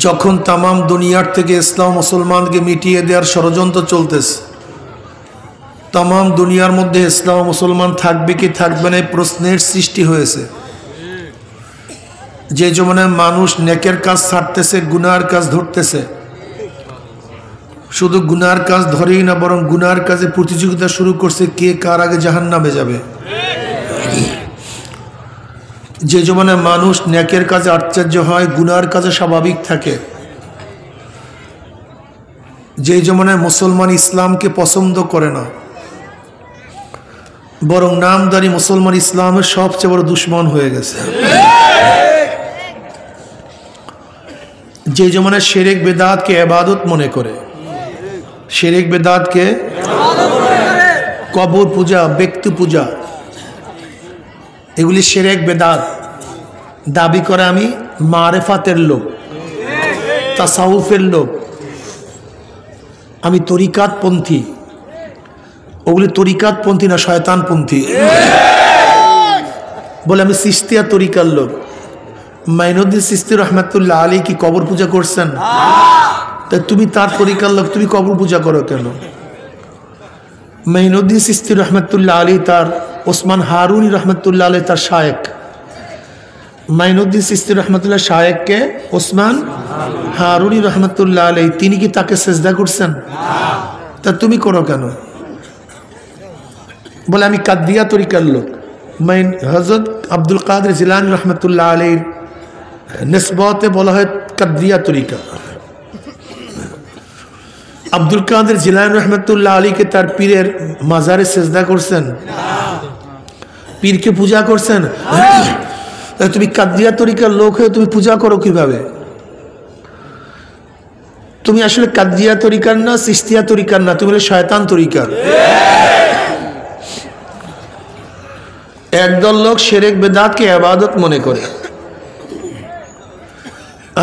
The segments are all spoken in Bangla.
যখন তামাম দুনিয়ার থেকে ইসলাম মুসলমানকে মিটিয়ে দেওয়ার ষড়যন্ত্র চলতেছে, তামাম দুনিয়ার মধ্যে ইসলাম মুসলমান থাকবে কি থাকবে না প্রশ্নের সৃষ্টি হয়েছে। যে জমানায় মানুষ নেকের কাজ ছাড়তেছে, গুনার কাজ ধরতেছে, শুধু গুনার কাজ ধরেই না বরং গুনার কাজে প্রতিযোগিতা শুরু করছে কে কার আগে জাহান্নামে যাবে। যে জমানায় মানুষ নেকের কাজে আশ্চর্য হয়, গুনার কাজে স্বাভাবিক থাকে, যে জমানায় মুসলমান ইসলামকে পছন্দ করে না বরং নামদারি মুসলমান ইসলামের সবচেয়ে বড় দুশ্মন হয়ে গেছে। যে জমানায় শিরক বিদআতকে ইবাদত মনে করে, শিরক বিদআতকে কবর পূজা, ব্যক্তি পূজা, এগুলি শিরক বিদআত। দাবি করে আমি মারেফাতের লোক, তাসাউফের লোক, আমি তরিকাতপন্থী। ওগুলি তরিকাতপন্থী না, শয়তানপন্থী। বলে আমি চিশতিয়া তরিকার লোক। মাইনুদ্দিন চিশতি রহমাতুল্লাহ আলী কি কবর পূজা করছেন? তা তুমি তার তরিকার লোক, তুমি কবর পূজা করো কেন? মাইনুদ্দিন চিশতি রহমাতুল্লাহ আলী তার ওসমান হারুনি রহমাতুল্লাহ আলী তার শায়েখ। মাইনুদ্দিন চিশতি রহমাতুল্লাহ শায়েখকে ওসমান হারুনি রহমাতুল্লাহ আলী, তিনি কি তাকে সেজদা করছেন? তা তুমি করো কেন? বলে আমি কাদরিয়া তরিকার লোক। হযরত আব্দুল কাদের জিলানী রহমাতুল্লাহ আলীর নিসবতে বলা হয় কাদরিয়া তরিকা। আব্দুল কাদের জিলানী রহমাতুল্লাহ আলীকে তার পীরের মাজারে সেজদা করছেন? পীরকে পূজা করছেন? তুমি কাদরিয়া তরিকার লোক হয়ে তুমি পূজা করো কিভাবে? তুমি আসলে কাদরিয়া তরিকার না, চিশতিয়া তরিকার না, তুমি হলে শয়তান তরিকার। একদল লোক শিরক বিদআতকে ইবাদত মনে করে,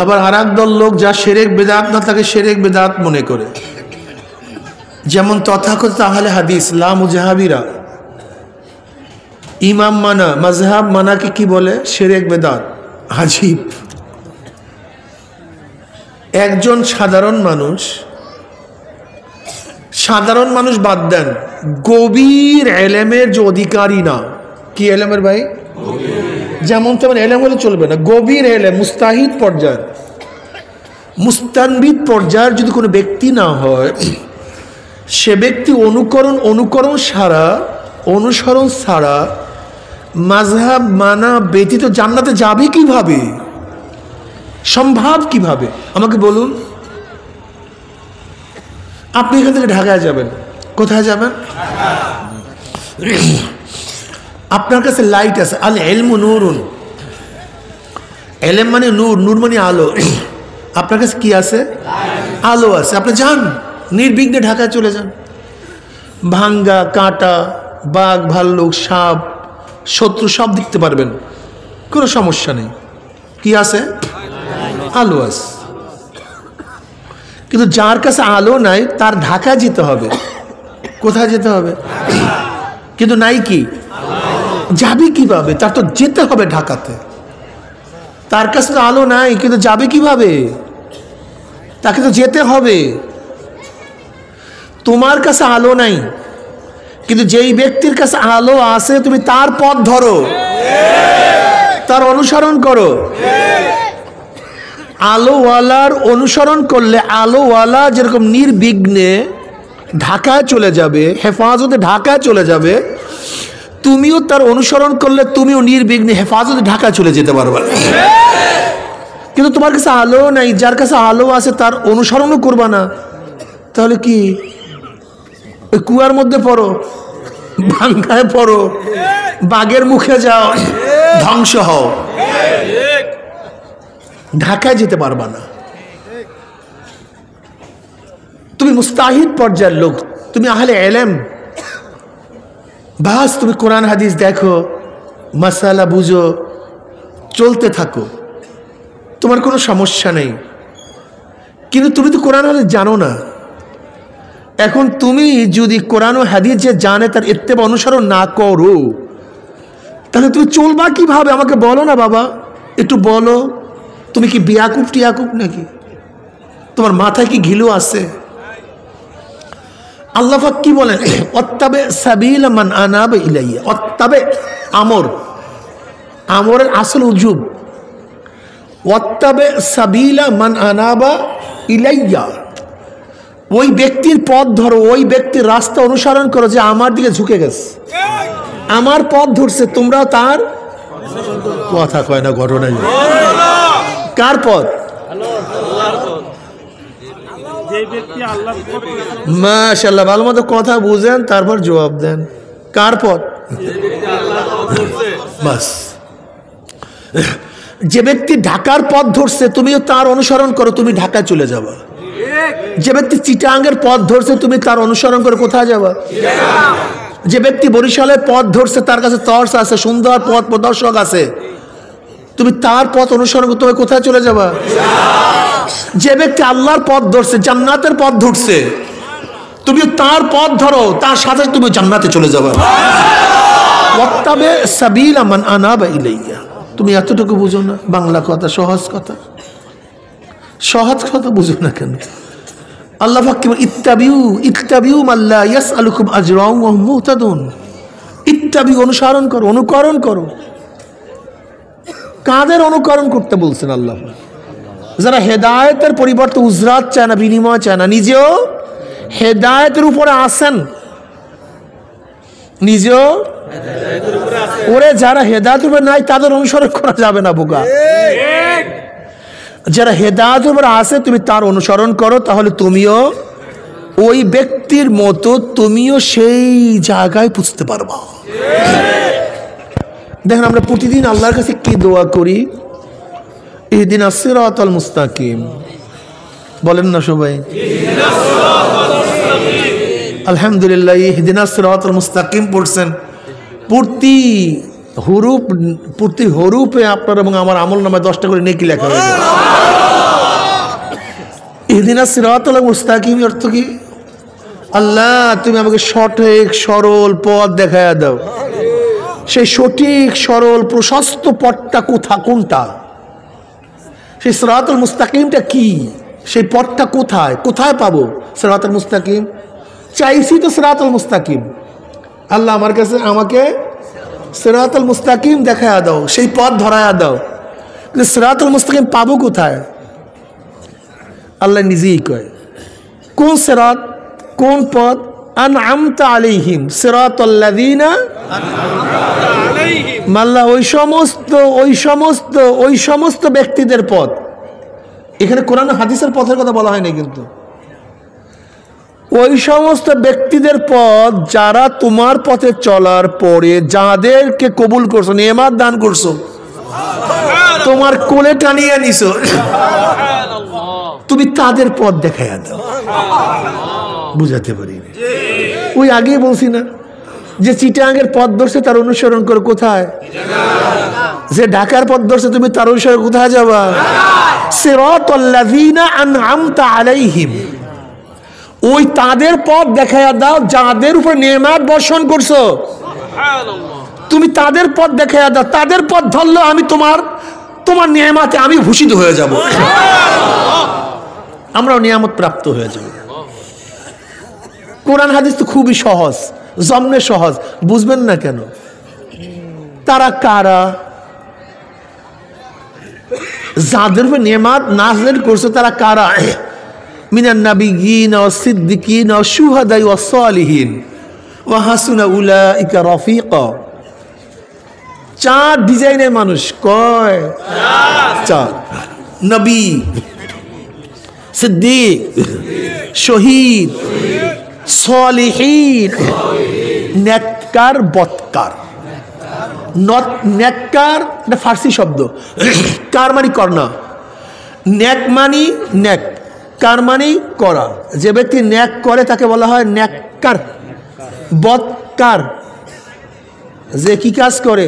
আবার আর একদল লোক যা শিরক বিদআত না তাকে শিরক বিদআত মনে করে। যেমন তথাকথিত আহলে হাদিস লা মুজাহাবিরা ইমাম মানা, মাযহাব মানাকে কি বলে? শিরক বিদআত। আজীব। একজন সাধারণ মানুষ বাদ দেন, গভীর এলেমের যে অধিকারী না, কি এলেমের ভাই? যেমন তেমন এলেম হলে চলবে না, গভীর এলেম, মুস্তাহিদ পর্যায়ের, মুস্তানবিদ পর্যায়ের যদি কোনো ব্যক্তি না হয়, সে ব্যক্তি অনুসরণ ছাড়া মাযহাব মানা ব্যতীত জান্নাতে যাবে কিভাবে? সম্ভব কিভাবে? আমাকে বলুন। আপনি এখান থেকে ঢাকায় যাবেন, কোথায় যাবেন? আপনার কাছে লাইট আছে, আল ইলমু নূরুন, এলেম মানে নূর, নূর মানে আলো। আপনার কাছে কি আছে? আলো আছে। আপনি যান, নির্বিঘ্নে ঢাকায় চলে যান। ভাঙ্গা, কাঁটা, বাঘ, ভাল্লুক, সাপ, শত্রু সব দেখতে পারবেন, কোনো সমস্যা নেই। কি আছে? আলো আছে। কিন্তু যার কাছে আলো নাই তার ঢাকায় যেতে হবে। কোথায় যেতে হবে? কিন্তু নাই কি, যাবে কিভাবে? তার তো যেতে হবে ঢাকাতে। তার কাছে তো আলো নাই, কিন্তু যাবে কিভাবে? তাকে তো যেতে হবে। তোমার কাছে আলো নাই, কিন্তু যেই ব্যক্তির কাছে আলো আছে তুমি তার পথ ধরো, তার অনুসরণ করো। আলোওয়ালার অনুসরণ করলে আলোওয়ালা যেরকম নির্বিঘ্নে ঢাকায় চলে যাবে, হেফাজতে ঢাকায় চলে যাবে, তুমিও তার অনুসরণ করলে তুমিও নির্বিঘ্নে হেফাজতে ঢাকায় চলে যেতে পারবে। কিন্তু তোমার কাছে আলো নাই, যার কাছে আলো আছে তার অনুসরণও করবা না, তাহলে কি? ওই কুয়ার মধ্যে পড়ো, ভাঙ্গায় পড়ো, বাঘের মুখে যাও, ধ্বংস হও, ঢাকায় যেতে পারবা না। তুমি মুস্তাহিদ পর্যায়ের লোক, তুমি আহলে ইলম, বাস তুমি কোরআন হাদিস দেখো, মাসালা বুঝো, চলতে থাকো, তোমার কোনো সমস্যা নেই। কিন্তু তুমি তো কোরআন হাদিস জানো না। এখন তুমি যদি কোরআন ও হাদিস যে জানে তার ইত্তেবা অনুসরণ না করো, তাহলে তুমি চলবা কিভাবে? আমাকে বলো না বাবা, একটু বলো। তুমি কি বিয়াকুব টিয়াকুব নাকি? তোমার মাথায় কি ঘিলু আছে? আল্লাহ পাক কি বলেন? ওয়াত্তাবে সাবিলা মান আনাবা ইলাইয়া। ওয়াত্তাবে আমরের আসল উজুব। ওয়াত্তাবে সাবিলা মান আনাবা ইলাইয়া, ওই ব্যক্তির পথ ধরো, ওই ব্যক্তির রাস্তা অনুসরণ করো যে আমার দিকে ঝুঁকে গেছে, আমার পথ ধরছে, তোমরাও তার কথা কয় না। ঘটনা কার পথ? মাশাআল্লাহ, ভালো মতো কথা বুঝেন তারপর জবাব দেন। কার পথ? বাস, যে ব্যক্তি ঢাকার পথ ধরছে তুমিও তার অনুসরণ করো, তুমি ঢাকায় চলে যাবা। যে ব্যক্তি চিটাঙ্গের পথ ধরছে তুমি তার অনুসরণ করে কোথায় যাবা? যে ব্যক্তি বরিশালের পথ ধরছে, তার কাছে টর্চ আছে, সুন্দর পথ প্রদর্শক আছে, তুমি তার পথ অনুসরণ করে তুমি কোথায় চলে যাবা? যে ব্যক্তি আল্লাহর পথ ধরছে, জান্নাতের পথ ধরছে, তুমি তার পথ ধরো, তার সাথে তুমি জান্নাতে চলে যাবা। ওয়াত্তাবে সাবিলা মান আনাবা ইলাইয়া। তুমি এতটুকু বুঝো না? বাংলা কথা, সহজ কথা, সহজ কথা বুঝো না কেন? আল্লাহ পাক কি বলেন? ইত্তাবিউ মাল্লা ইয়াসআলুকুম আজরাও ওয়া হুম মুহতাদুন। ইত্তাবিউ, অনুসরণ করো, অনুকরণ করো। কাদের অনুকরণ করতে বলছেন আল্লাহ? যারা হেদায়েতের পরিবর্তে উজরাত চায় না, বিনিময় চায় না, নিজেও হেদায়েতের উপরে আসেন, নিজেও ওরে যারা হেদায়েতের উপরে নাই তাদের অনুসরণ করা যাবে না বোকা। যারা হেদায়েতের উপরে আসে তুমি তার অনুসরণ করো, তাহলে তুমিও ওই ব্যক্তির মতো তুমিও সেই জায়গায় পৌঁছতে পারবা। দেখেন আমরা প্রতিদিন আল্লাহর কাছে কি দোয়া করি? ইহদিনাস সিরাতাল মুস্তাকিম। বলেন না সবাই? আলহামদুলিল্লাহ, ইহদিনাস সিরাতাল মুস্তাকিম পড়ছেন। প্রতি হরুপে আপনার এবং আমার আমল নামায় 10টা করে নেকি লেখা হয়ে যায়। ইহদিনাস সিরাতাল মুস্তাকিম অর্থ কি? আল্লাহ তুমি আমাকে সঠিক সরল পথ দেখায়া দাও। সেই সঠিক সরল প্রশস্ত পথটা কোনটা? সেই সিরাতাল মুস্তাকিমটা কি? সেই পথটা কোথায়? কোথায় পাবো সিরাতাল মুস্তাকিম? চাইছি তো সিরাতাল মুস্তাকিম। আল্লাহ আমার কাছে আমাকে সিরাতাল মুস্তাকিম দেখায়া দাও, সেই পথ ধরায়া দাও। কিন্তু সিরাতাল মুস্তাকিম পাবো কোথায়? আল্লাহ নিজেই কয়। কোন সিরাত, কোন পথ? আনআমতা আলাইহিম সিরাতাল্লাযীনা আনআমতা আলাইহিম। আল্লাহ ওই সমস্ত ব্যক্তিদের পথ। এখানে কোরআন হাদিসের পথের কথা বলা হয়নি, কিন্তু ওই সমস্ত ব্যক্তিদের পথ যারা তোমার পথে চলার পরে যাদেরকে কবুল করছো, নেয়ামত দান করছো, তোমার কোলে টানিয়ে নিছো, তুমি তাদের পথ দেখাইয়া দাও। বুঝাতে পারি? ওই আগেই বলছি না যে চিটাঙ্গের পথ ধরছে তার অনুসরণ করো, কোথায়? যে ঢাকার পথ ধরছে তুমি তার অনুসরণ কোথায় যাবা? সিরাতাল্লাযীনা আনআমতা আলাইহিম। ওই তাদের পথ দেখাইয়া দাও যাদের উপর নেয়ামত বর্ষণ করছো, তুমি তাদের পথ দেখাইয়া দাও। তাদের পথ ধরলে আমি তোমার নেয়ামতে আমি ভূষিত হয়ে যাব, আমরাও নিয়ামত প্রাপ্ত হয়ে যাব। কোরআন হাদিস তো খুবই সহজ, জমনে সহজ, বুঝবেন না কেন? তারা কারা? যাদের উপর নেয়ামত নাযিল করছে তারা কারা? মিনান নাবিয়্যিন ওয়াস সিদ্দিকিন ওয়াস শুহাদা ওয়াস সালিহিন ওয়া হাসুনা উলাইকা রাফিকা। 4 ডিজাইনের মানুষ। কয়? 4। নবী, সিদ্দিক, শহীদ, সালিহিন, নেককার, বদকার। নেককার এটা ফার্সি শব্দ, কার মানি করনা, নেক মানি নেক, কার মানি করা। যে ব্যক্তি নেক করে তাকে বলা হয় নেককার। বদকার যে কি কাজ করে?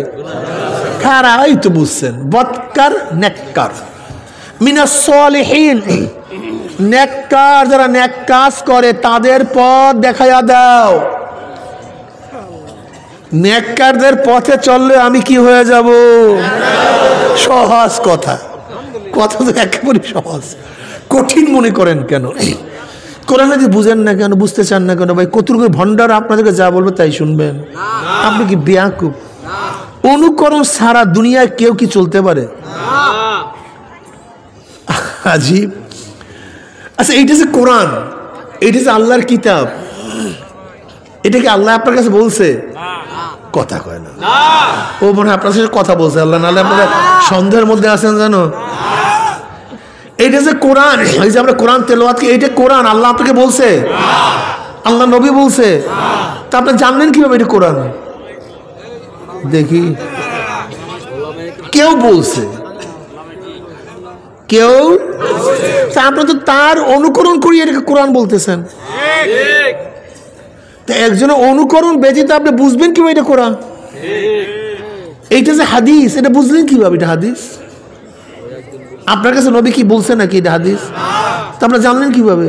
খারাপ। এই তো বুঝছেন, বদকার, নেককার। মিনাস সালিহিন, নেককার যারা নেক কাজ করে তাদের পথ দেখাইয়া দাও। নেককারদের পথে চললে আমি কি হয়ে যাব? সহজ কথা, কথা তো একেবারে সহজ। কঠিন মনে করেন কেন? কোরআন হাদিস বুঝেন না কেন? বুঝতে চান না কেন? ভাই কতটুকু ভণ্ডার আপনাদেরকে যা বলবে তাই শুনবেন? আপনি কি বেয়াকুব? অনুকরণ সারা দুনিয়ায় কেউ কি চলতে পারে? আজীব। আচ্ছা, এইটা যে কোরআন, এইটা যে আল্লাহর কিতাব, এটা কি আল্লাহ আপনার কাছে বলছে? কথা কয় না। ও মনে হয় আপনার সাথে কথা বলছে আল্লাহ, নাহলে আপনারা সন্দেহের মধ্যে আছেন জানো। এইটা যে কোরআন, এই যে আমরা কোরআন তেলাওয়াত করি, এইটা কোরআন আল্লাহ আপনাকে বলছে, আল্লাহ নবী বলছে, তা আপনি জানলেন কিভাবে এটা কোরআন? দেখি, কেউ বলছে, কেউ, আপনি তো তার অনুকরণ করি এটাকে কোরআন বলতেছেন। একজনের অনুকরণ ব্যতীত আপনি বুঝবেন কিভাবে এটা কোরআন? এইটা যে হাদিস, এটা বুঝলেন কিভাবে এটা হাদিস? আপনার কাছে নবী কি বলছে নাকি এটা হাদিস? তা আপনারা জানলেন কিভাবে?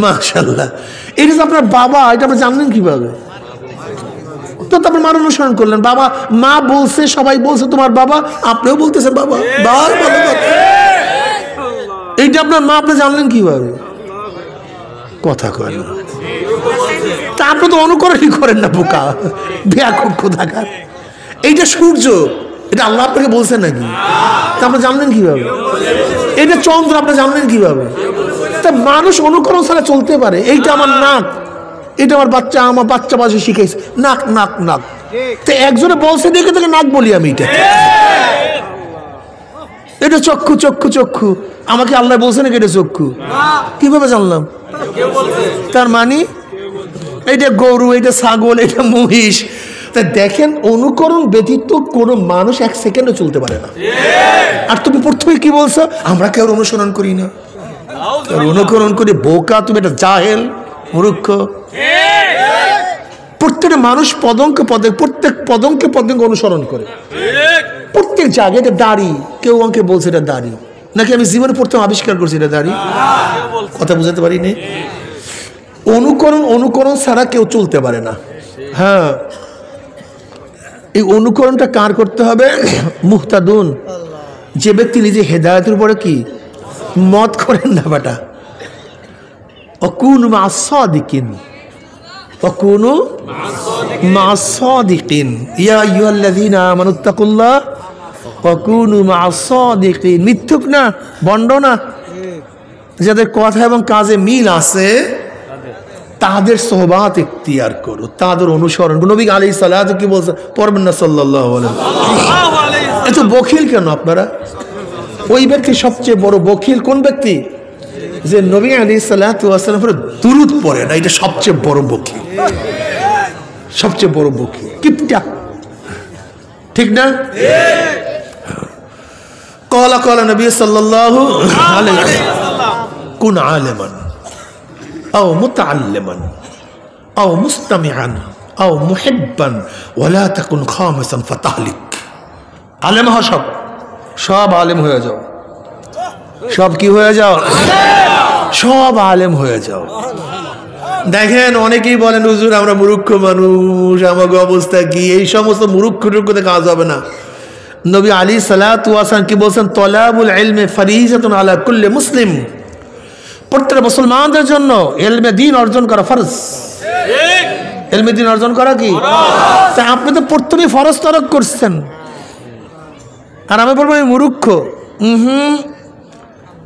মাশাআল্লাহ। এটা যে আপনার বাবা, এটা আপনি জানলেন কিভাবে? তো আপনার মার অনুসরণ করলেন। বাবা মা বলছে, সবাই বলছে তোমার বাবা, আপনিও বলতেছেন বাবা, এইটা আপনার মা, আপনি জানলেন কিভাবে? কথা কয় না। তা আপনি তো অনুকরণই করেন না, বোকা বেয়াকুব কোথাকার। এইটা সূর্য, এটা আল্লাহ আপনাকে বলছেন নাকি? তা আপনি জানলেন কিভাবে? এটা চন্দ্র, আপনি জানলেন কিভাবে? তা মানুষ অনুকরণ ছাড়া চলতে পারে? এইটা আমার নাক, এটা আমার বাচ্চা বাসে শিখাইছে, নাক নাক নাক। তো একজনে বলছে দেখে থেকে নাক বলি আমি। এটা চক্ষু চক্ষু চক্ষু, আমাকে আল্লাহ বলছে নাকি এটা চক্ষু? কিভাবে জানলাম? তার মানে এইটা গরু, এটা ছাগল, এটা মহিষ। তা দেখেন, অনুকরণ ব্যতীত কোনো মানুষ এক সেকেন্ডও চলতে পারে না। আর তুমি প্রথমে কি বলছো? আমরা কেউ অনুসরণ করি না। অনুকরণ করি? বোকা তুমি, এটা জাহেল, মূর্খ। প্রত্যেকটা মানুষ পদঙ্কে পদঙ্কে, প্রত্যেক পদঙ্কে পদঙ্কে অনুসরণ করে, প্রত্যেক জায়গায়। এটা দাড়ি, কেউ আমাকে বলছে এটা দাড়ি, নাকি আমি জীবনে প্রথম আবিষ্কার করছি এটা দাড়ি? কথা বুঝাতে পারিনি। অনুকরণ ছাড়া কেউ চলতে পারে না। হ্যাঁ, এই অনুকরণটা কার করতে হবে? মুহতাদুন, যে ব্যক্তি নিজে হেদায়েতের উপরে কি মত করেন না বেটা। অকুনু মা সাদিকিন, অকুনু মা সাদিকিন, ইয়া আইয়ুহাল্লাযীনা আমানুত্তাকুল্লাহ অকুনু মা সাদিকিন। মিথ্যুক না, বন্ড না, যাদের কথা এবং কাজে মিল আছে তাদের সোহবাত ইখতিয়ার করো, তাদের অনুসরণ। নবী আলাইহিস সালাতু কি বলছে? পড়বেন না সাল্লাল্লাহু আলাইহি ওয়াসাল্লাম। এত বখিল কেন আপনারা? ওই ব্যক্তি সবচেয়ে বড় বখিল কোন ব্যক্তি? যে নবী আলাইহিস সালাতু ওয়াসাল্লামের উপরে দুরূদ পড়ে না, এটা সবচেয়ে বড় বখিল, সবচেয়ে বড় বখিল, কিপটা। ঠিক না? ক্বালা ক্বালা নবী সাল্লাল্লাহু আলাইহি ওয়াসাল্লাম কুন আলিমান আও মুতাআল্লিমান আও মুস্তামিআন আও মুহিব্বান ওয়ালা তাকুন খামিসান ফাতাহলিক। আলেম হও, সব আলেম হয়ে যাও। সব কি হয়ে যাও? সব আলেম হয়ে যাও। দেখেন, অনেকেই বলেন হুজুর আমরা মূর্খ মানুষ, আমাকে অবস্থা কি? এই সমস্ত মূর্খতে কাজ হবে না। নবী আলাইহিস সালাতু ওয়াস সালাম কি বলছেন? তলাবুল ইলমি ফরিজাতুন আলা কুল্লি মুসলিম। প্রত্যেক মুসলমানদের জন্য ইলমে দ্বীন অর্জন করা ফরজ। ইলমে দ্বীন অর্জন করা কি? তা আপনি তো প্রথমেই ফরজ তরক করছেন, আর আমি বলবো এই মূর্খ।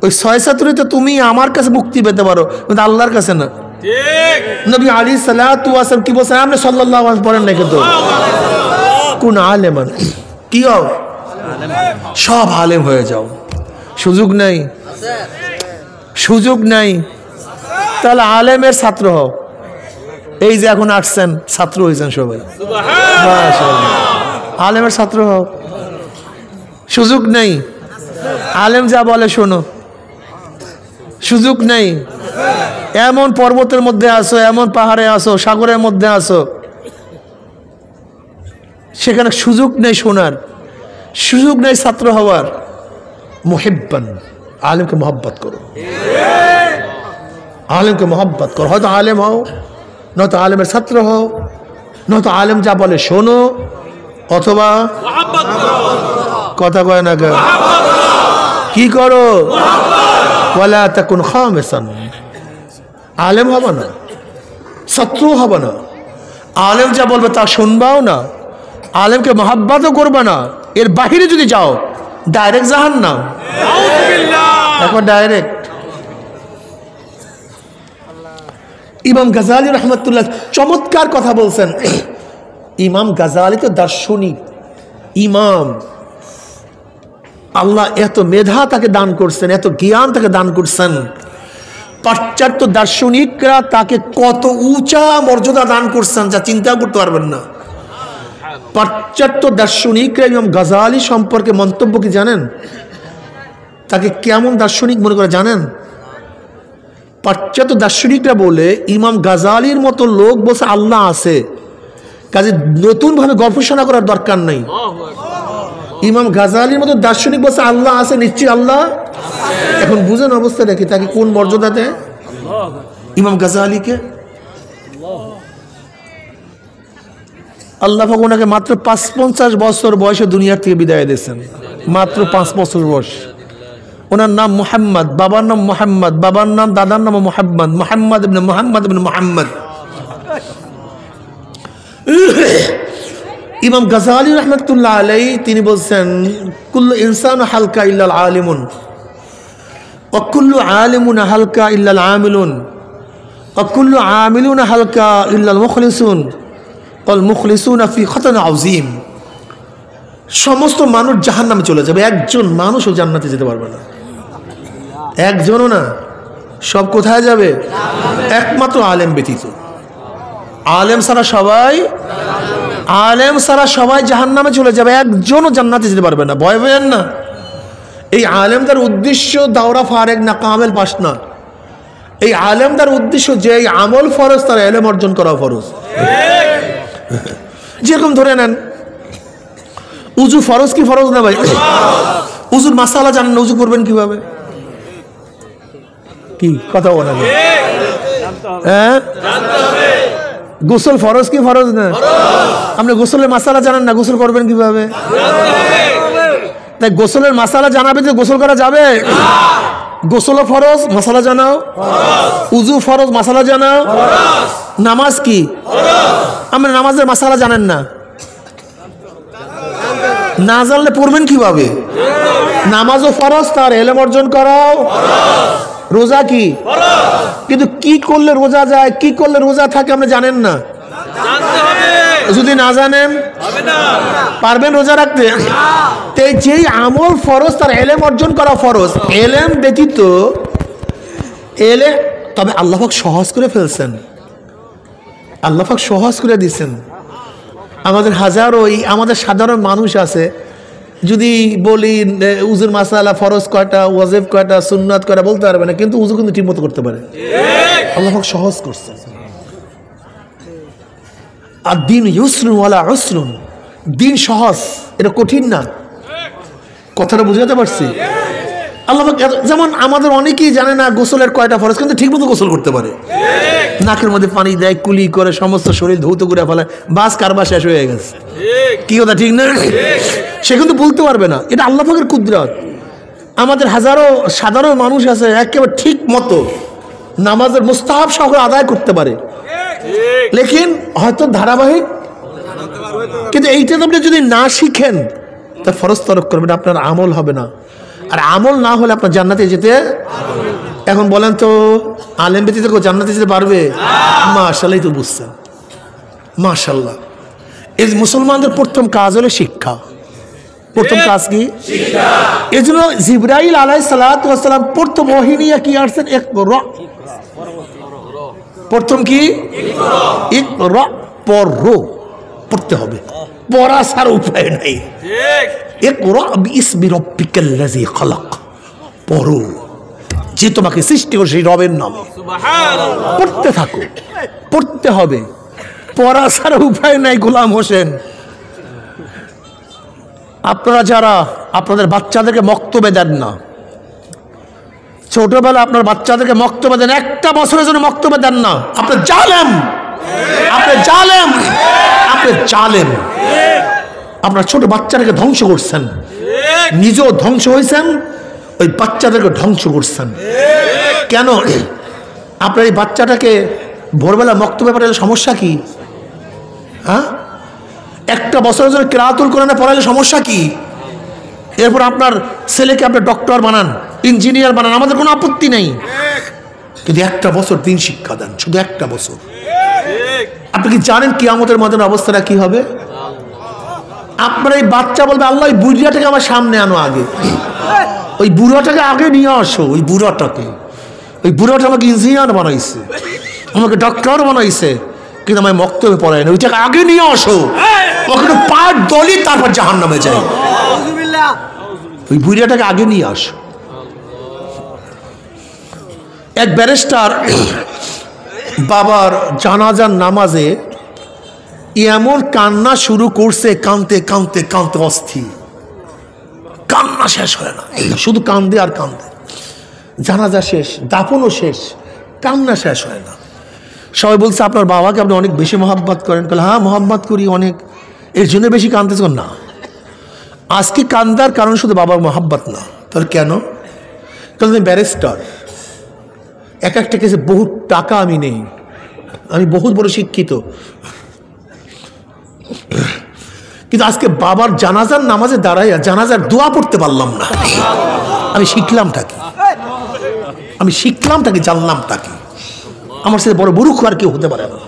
ওই 6 তুমি আমার কাছে মুক্তি পেতে পারো, কিন্তু আল্লাহর কাছে না। নবী আলাইহিস সালাতু ওয়াস সালাম কি বলছেন? আপনি সাল্লাল্লাহু আলাইহি পড়েন না, কিন্তু কোন আলেমান, কি হও? সব আলেম হয়ে যাও। সুযোগ নাই, সুযোগ নাই। তাহলে আলেমের ছাত্র হও। এই যে এখন আসছেন, ছাত্র হয়েছেন সবাই, আলেমের ছাত্র হও। সুযোগ নেই, আলেম যা বলে শোনো। সুযোগ নেই। এমন পর্বতের মধ্যে আসো, এমন পাহাড়ে আসো, সাগরের মধ্যে আসো, সেখানে সুযোগ নেই শোনার, সুযোগ নেই ছাত্র হওয়ার। মুহিব্বান, আলেমকে মোহাব্বত করো, আলেমকে মোহাব্বত করো। হয়তো আলেম হও, নয়তো আলেমের ছাত্র হও, নয়তো আলেম যা বলে শোনো, অথবা কথা কয় না কেন, কি করো? ওয়ালা তাকুন খামিসান, আলেম হবে না, শত্রু হবে না, আলেম যা বলবে তা শুনবাও না, আলেমকে মহাব্বতও করবে না, এর বাহিরে যদি যাও ডাইরেক্ট জাহান্নাম, একবার ডাইরেক্ট। ইমাম গাজালি রহমতুল্লাহ চমৎকার কথা বলছেন। ইমাম গাজালি তো দার্শনিক ইমাম, আল্লাহ এত মেধা তাকে দান করছেন, এত জ্ঞান তাকে দান করছেন, পাশ্চাত্য দার্শনিকরা তাকে কত উঁচা মর্যাদা দান করছেন যা চিন্তা করতে পারবেন না। পাশ্চাত্য দার্শনিকরা ইমাম গাজালি সম্পর্কে মন্তব্য কি জানেন? তাকে কেমন দার্শনিক মনে করে জানেন? পাশ্চাত্য দার্শনিকরা বলে ইমাম গাজালির মতো লোক বলছে আল্লাহ আছে, কাজে নতুনভাবে গবেষণা করার দরকার নেই। ইমাম গাজালির মতো দার্শনিক বলছে আল্লাহ আছে, নিশ্চয়ই আল্লাহ। এখন বুঝেন অবস্থা দেখি তাকে কোন মর্যাদা দেয় ইমাম গাজালিকে। আল্লাহ ওনাকে মাত্র ৫৫ বছর বয়সে দুনিয়ার থেকে বিদায় দিয়েছেন, মাত্র ৫ বছর বয়স। ওনার নাম মুহাম্মদ, বাবার নাম মুহাম্মদ, বাবার নাম দাদার নাম মুহাম্মদ, মুহাম্মদ ইবনে মুহাম্মদ ইবনে মুহাম্মদ। ইমাম গাজালি রহমতুল্লাহ আলাইহি তিনি বলছেন কুল্লু ইনসানু হালকা ইল্লাল আলিমুন ওয়া কুল্লু আলিমুন হালকা ইল্লাল আমিলুন ওয়া কুল্লু আমিলুন হালকা ইল্লাল মুখলিসুন ওয়াল মুখলিসুনা ফি খাতান আযীম। সমস্ত মানুষ জাহান্নামে চলে যাবে, একজন মানুষও জান্নাতে যেতে পারবে না, একজনও না। সব কোথায় যাবে? একমাত্র আলেম ব্যতীত। আলেম ছাড়া সবাই, আলেম ছাড়া সবাই জাহান্নামে চলে যাবে, একজনও জান্নাতে যেতে পারবে না। ভয় পেয়েন না। এই আলেমদের উদ্দেশ্য দাওরা ফারেক না কামেল পাস না। এই আলেমদের উদ্দেশ্য যে এই আমল ফরজ তার এলেম অর্জন করা ফরজ। যেরকম ধরে নেন উজু ফরজ কি ফরজ না ভাই? উজুর মাসালা জানেন না, উজু করবেন কিভাবে? কি কথা বলেন? হ্যাঁ, গোসল ফরজ কি ফরজ না? আপনি গোসলের মাসালা জানেন না, গোসল করবেন কিভাবে? তাই গোসলের মাসালা জানাবে যে গোসল করা যাবে? গোসল ফরজ, মাসালা জানাও। উজু ফরজ, মাসালা জানাও। নামাজ কি? আপনি নামাজের মাসালা জানেন না, না জানলে পড়বেন কিভাবে? নামাজও ফরজ, তার এলেম অর্জন করাও। রোজা কি? কিন্তু কি করলে রোজা যায়, কি করলে রোজা থাকে আপনি জানেন না। যদি না জানেন পারবেন রোজা রাখতে? যেই আমল ফরজ তার এলেম অর্জন করা ফরজ। এলেম ব্যতীত তবে আল্লাহ পাক সহজ করে ফেলছেন, আল্লাহ পাক সহজ করে দিচ্ছেন। আমাদের হাজারো আমাদের সাধারণ মানুষ আছে, যদি বলি উজুর মাসালা ফরজ কয়টা, ওয়াজিব কয়টা, সুন্নাত কয়টা বলতে পারবে না, কিন্তু উজু কিন্তু ঠিক মতো করতে পারে। আল্লাহ পাক সহজ করছে। আর দিন ইউসরুন ওয়ালা উসরুন, দিন সহজ, এটা কঠিন না। কথাটা বুঝাতে পারছি? আল্লাহ পাক যেমন আমাদের অনেকেই জানে না গোসলের কয়টা ফরজ, কিন্তু ঠিক মতো গোসল করতে পারে। নাকের মধ্যে পানি দেয়, কুলি করে, সমস্ত শরীর ধৌত করে ফেলে, বাস কারবার শেষ হয়ে গেছে। কি কথা ঠিক না? সে কিন্তু বলতে পারবে না, এটা আল্লাহ পাকের কুদরত। আমাদের হাজারো সাধারণ মানুষ আছে একেবারে ঠিক মতো নামাজের মুস্তাহাব সহকারে আদায় করতে পারে, লেকিন হয়তো ধারাবাহিক। কিন্তু এইটা আপনি যদি না শিখেন তা ফরজ তরক করবেন, আপনার আমল হবে না। আর আমল না হলে আপনার জান্নাতে যেতে, এখন বলেন তো আলেম ব্যতীত কেউ জান্নাতে যেতে পারবে? মাশাআল্লাহ, তো বুঝছেন, মাশাআল্লাহ। এই মুসলমানদের প্রথম কাজ হলো শিক্ষা। প্রথম কাজ কি? শিক্ষা। এই জন্য জিবরাইল আলাইহিস সালাতু ওয়াস সালাম প্রথম ওহী নিয়ে কি আসছেন? ইকরা। প্রথম কি? ইকরা, পড়ো, পড়তে হবে, পড়া ছাড়া উপায় নাই। ইকরা বিইসমি রাব্বিকাল্লাযী খালাক, পড়ো, যে তোমাকে সৃষ্টি করেছে সেই রবের নামে। সুবহানাল্লাহ। পড়তে থাকো, পড়তে হবে, পড়া ছাড়া উপায় নাই। গোলাম হোসেন, আপনারা যারা আপনাদের বাচ্চাদেরকে মক্তবে দেন না, ছোটবেলা আপনার বাচ্চাদেরকে মক্তবে দেন, একটা বছরের জন্য মক্তবে দেন না, আপনি জালেম, আপনি জালেম, আপনি জালেম। আপনার ছোট বাচ্চাটাকে ধ্বংস করছেন, নিজেও ধ্বংস হয়েছেন, ওই বাচ্চাদেরকে ধ্বংস করছেন। কেন? আপনার এই বাচ্চাটাকে ভোরবেলা মক্তবে পাঠালে সমস্যা কি? হ্যাঁ, একটা বছরের জন্য কিরাতুল কোরআনে পড়াইলে সমস্যা কি? এরপর আপনার ছেলেকে আপনি ডক্টর বানান, ইঞ্জিনিয়ার বানান, আমাদের কোনো আপত্তি নেই, কিন্তু একটা বছর দিন শিক্ষা দেন, শুধু একটা বছর। আপনি কি জানেন কিয়ামতের ময়দানের অবস্থাটা কি হবে? আপনার এই বাচ্চা বলবে, আল্লাহ ওই বুড়িয়াটাকে আমার সামনে আনো আগে, ওই বুড়াটাকে আগে নিয়ে আসো, ওই বুড়াটা আমাকে ইঞ্জিনিয়ার বানাইছে, আমাকে ডক্টর বানাইছে, কিন্তু আমায় মক্তবে পড়ায় না, ওইটাকে আগে নিয়ে আসো, ওখানে পাঁচ দলই তারপর জাহান্নামে যায়, ওই বুড়িয়াটাকে আগে নিয়ে আসো। এক ব্যারিস্টার বাবার জানাজার নামাজে এমন কান্না শুরু করছে, কাঁদতে কাঁদতে কাঁদতে অস্থির, কান্না শেষ হয় না, শুধু কান্দে আর কান্দে। জানাজা শেষ, দাফনও শেষ, কান্না শেষ হয় না। সবাই বলছে, আপনার বাবাকে আপনি অনেক বেশি মহব্বত করেন? বলে, হ্যাঁ মহব্বত করি অনেক, এর জন্য বেশি কাঁদতেছ? না, আজকে কান্দার কারণ শুধু বাবার মহব্বত না। তাহলে কেন? কারণ আমি ব্যারিস্টার, এক একটা কেসে বহুত টাকা আমি নেই, আমি বহুত বড় শিক্ষিত, কিন্তু আজকে বাবার জানাজার নামাজে দাঁড়াইয়া জানাজার দোয়া পড়তে পারলাম না। আমি শিখলামটা কি, জানলামটা কি? আমার সাথে বড় বুরুখ আর কেউ হতে পারে না।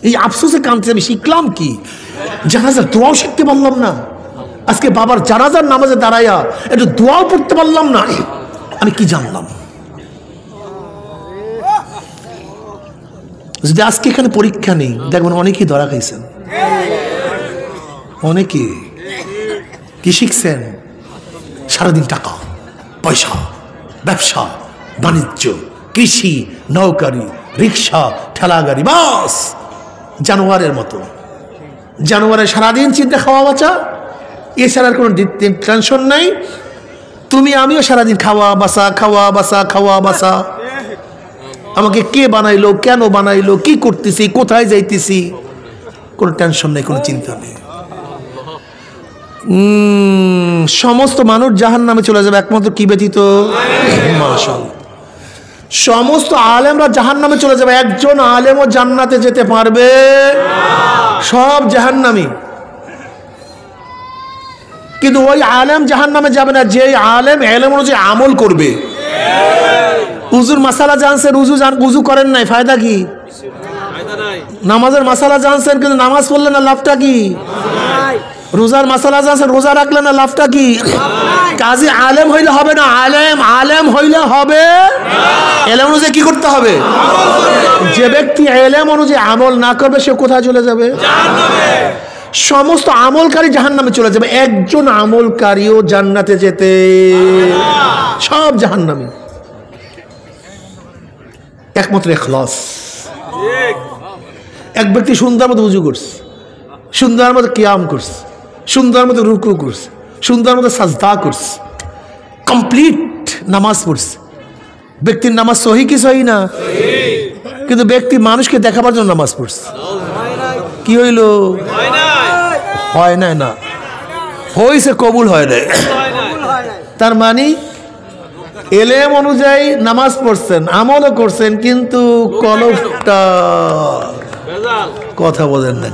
এই আফসোসে কাঁদছে, আমি শিখলাম কি? জানাজার দোয়াও শিখতে পারলাম না। আজকে বাবার জানাজার নামাজে দাঁড়াইয়া একটু দোয়াও পড়তে পারলাম না, আমি কি জানলাম? যদি আজকে এখানে পরীক্ষা নেই, দেখবেন অনেকেই ধরা খাইছেন, অনেকে কি শিখছেন? সারাদিন টাকা পয়সা, ব্যবসা বাণিজ্য, কৃষি, নৌকারি, রিক্সা, ঠেলা গাড়ি, বাস জানোয়ারের মতো। জানোয়ারের সারাদিন চিন্তা খাওয়া বাঁচা, এছাড়ার কোনো টেনশন নাই। তুমি আমিও সারাদিন খাওয়া বাসা, খাওয়া বাসা, খাওয়া বাসা। আমাকে কে বানাইলো, কেন বানাইলো, কি করতেছি, কোথায় যাইতেছি, কোনো টেনশন নেই, কোনো চিন্তা নেই। সমস্ত মানুষ জাহান্নামে চলে যাবে একমাত্র কি ব্যতীত? মাশাআল্লাহ, সমস্ত আলেমরা জাহান্নামে চলে যাবে, একজন আলেমও জান্নাতে যেতে পারবে? সব জাহান্নামী। কিন্তু ওই আলেম জাহান্নামে যাবে না যে আলেম এলেম অনুযায়ী আমল করবে। উজুর মাসালা জানছেন, উজু করেন নাই, ফায়দা কি? নামাজের মাসালা জানছেন, কিন্তু নামাজ পড়লেন না, লাভটা কি? রোজার মাসালা জানছেন, রোজা রাখলেন না, লাভটা কি? কাজী আলেম হইলে হবে না, আলেম হইলে হবে এলেম অনুযায়ী কি করতে হবে? যে ব্যক্তি এলেম অনুযায়ী আমল না করবে সে কোথায় চলে যাবে? সমস্ত আমলকারী জাহান্নামে চলে যাবে, একজন আমলকারীও জান্নাতে যেতে, সব জাহান্নামী। একমাত্র ইখলাস। এক ব্যক্তি সুন্দর মতো উজু করছে, সুন্দর মতো কিয়াম করছে, সুন্দর মতো রুকু করছে, সুন্দর মতো সাজদা করছে, কমপ্লিট নামাজ পড়ছে। ব্যক্তির নামাজ সহি কি সহি না? কিন্তু ব্যক্তি মানুষকে দেখাবার জন্য নামাজ পড়ছে। কি হইল? হয় নাই, না হয়েছে, কবুল হয় নাই। তার মানে এলেম অনুযায়ী নামাজ পড়ছেন, আমলও করছেন, কিন্তু কলবটা, কথা বলেন না,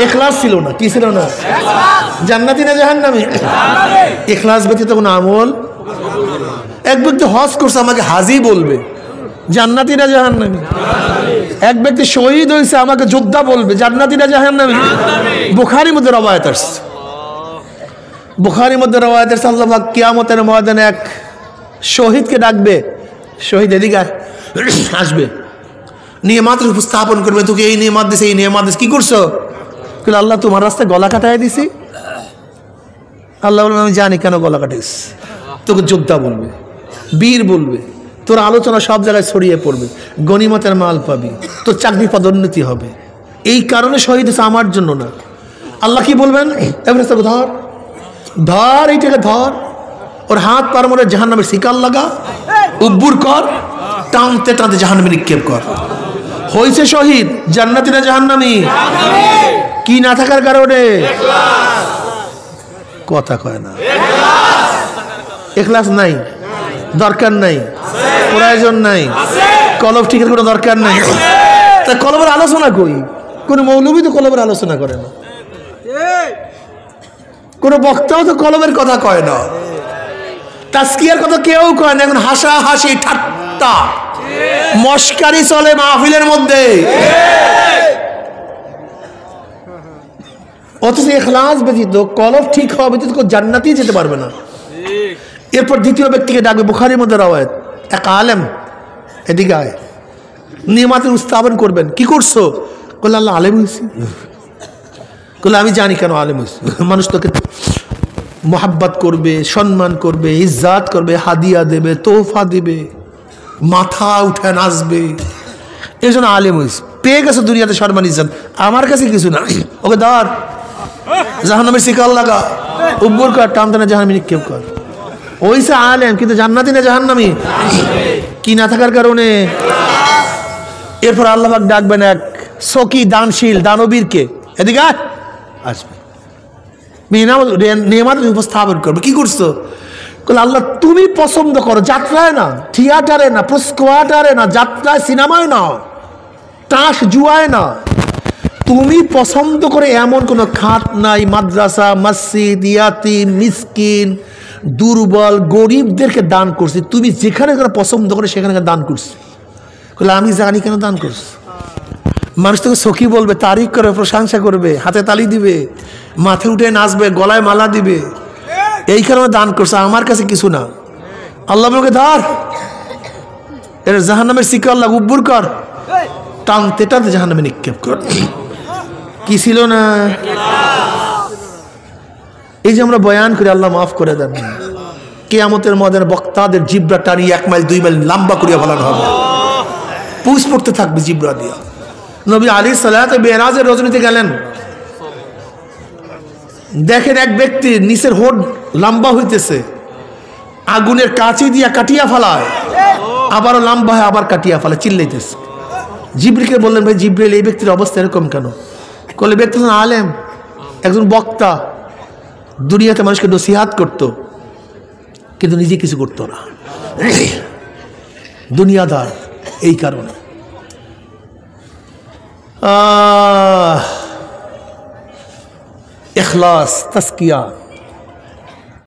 ইখলাস ছিল না। কি ছিল না? জান্নাতি না জাহান্নামী? ইখলাস ব্যতীত কোনো আমল। এক ব্যক্তি হজ করছে, আমাকে হাজি বলবে, জান্নাতি না জাহান্নামী? এক ব্যক্তি শহীদ হয়েছে, আমাকে যোদ্ধা বলবে, জান্নাতি না জাহান্নামী? বুখারীর মধ্যে রওয়ায়াত আসছে, বুখারীর মধ্যে রওয়ায়াত আসছে, আল্লাহ পাক কিয়ামতের ময়দানে এক শহীদকে ডাকবে, শহীদ এদিকে আসবে, নিয়ামত উপস্থাপন করবে, তোকে এই নিয়ামত দিছে, এই নিয়ামত দিছে, কি করছো? আল্লাহ তোমার রাস্তায় গলা কাটাই দিছি। আল্লাহ বলবেন, আমি জানি কেন গলা কাটিস। তোকে যোদ্ধা বলবে, বীর বলবে, তোর আলোচনা সব জায়গায় ছড়িয়ে পড়বে, গনিমতের মাল পাবি, তোর চাকরি পদোন্নতি হবে। এই কারণে শহীদ হচ্ছে, আমার জন্য না। আল্লাহ কি বলবেন? এবারে ধর ধর, এইটাকে ধর, ওর হাত পার মরে জাহান্নামের শিকার লাগা, উব্বুর কর, টানতে টানতে জাহান্নামে নিক্ষেপ কর। হয়েছে শহীদ, জান্নাতি না জাহান্নামী? কি না থাকার কারণে? কথা কয় না। ইখলাস নাই, দরকার নাই, প্রয়োজন নাই, কলব ঠিকের কোনো দরকার নাই। তা কলবের আলোচনা কই? কোন মৌলবী তো কলবের আলোচনা করে না, কোন বক্তাও তো কলবের কথা কয় না, তাজকিয়ার কথা কেউ কয় না। এখন হাসা হাসি ঠাট্টা মস্কারি চলে মাহফিলের মধ্যে, অথচ ইখলাস ব্যতীত, কলব ঠিক হওয়া ব্যতীত জান্নাতেই যেতে পারবে না। এরপর দ্বিতীয় ব্যক্তিকে ডাকবে, বুখারীর মধ্যে রাওয়ায়াত, এক আলেম এদিকে আয়, নিয়ামতের উস্তাবন করবেন। কি করছো? বললে আল্লাহ আলেম হয়েছি। বললে আমি জানি কেন আলেম হয়েছি, মানুষ তোকে মোহাব্বত করবে, সম্মান করবে, ইজ্জাত করবে, হাদিয়া দেবে, তোহফা দেবে, মাথা উঠে নাচবে, এই জন্য আলেম হয়েছে। পেয়ে গেছে দুনিয়াতে সম্মান ইজ্জাত, আমার কাছে কিছু না। ওকে ধর, জাহান্নামের শিকার লাগা, উব্বর কর, টানটানা জাহান্নামে নিক্ষেপ কর। ওইসে আলেম, কিন্তু জান্নাতি না জাহান্নামী, কি না থাকার কারণে। এরপর আল্লাহ পাক ডাকবেন এক সকি দানশীল দানবীরকে, এদিকে আসবে, নেয়ামত উপস্থাপন করবে। কি করছো? আল্লাহ তুমি পছন্দ করো, যাত্রায় না, থিয়েটারে না, স্কোয়াটারে না, যাত্রায় সিনেমায় না, তাস জুয়ায় না, তুমি পছন্দ করে এমন কোনো খাত নাই, মাদ্রাসা, মসজিদ, ইয়াতিম, মিসকিন, দুর্বল, গরিবদেরকে দান করছি। তুমি যেখানে পছন্দ করে সেখানে দান করছি। আমি জানি কেন দান করছি। মানুষ তোকে সখী বলবে, তারিফ করবে, প্রশংসা করবে, হাতে তালি দিবে, মাথে উঠে নাচবে, গলায় মালা দিবে, এই কারণে দান করছে, আমার কাছে কিছু না। আল্লাহ আমাকে ধর, এর জাহান্নামের শিকার, আল্লাহ উব্বুর কর, টানতে টানতে জাহান্নামে নিক্ষেপ কর। কি ছিল না? এই যে আমরা বয়ান করি, আল্লাহ মাফ করে দেন। কিয়ামতের ময়দানে বক্তাদের জিব্রা টানিয়ে 1 মাইল 2 মাইল লম্বা করিয়া ফেলানো হবে, পুষ পড়তে থাকবে জিব্রা দিয়া। নবী আলাইহিস সালাতু মেরাজের রজনীতে গেলেন, দেখেন এক ব্যক্তি নিচের হোড লম্বা হইতেছে, আগুনের কাঁচি দিয়া কাটিয়া ফেলায়, আবারও লম্বা হয়, আবার কাটিয়া ফেলায়, চিল্লাইতেছে। জিবরিলকে বললেন, ভাই জিবরিল, এই ব্যক্তির অবস্থা এরকম কেন? বলে ব্যক্তি আলেম, একজন বক্তা, দুনিয়াতে মানুষকে নসিহাত করত, কিন্তু নিজে কিছু করতো না, দুনিয়াদার। এই কারণে ইখলাস, তাজকিয়া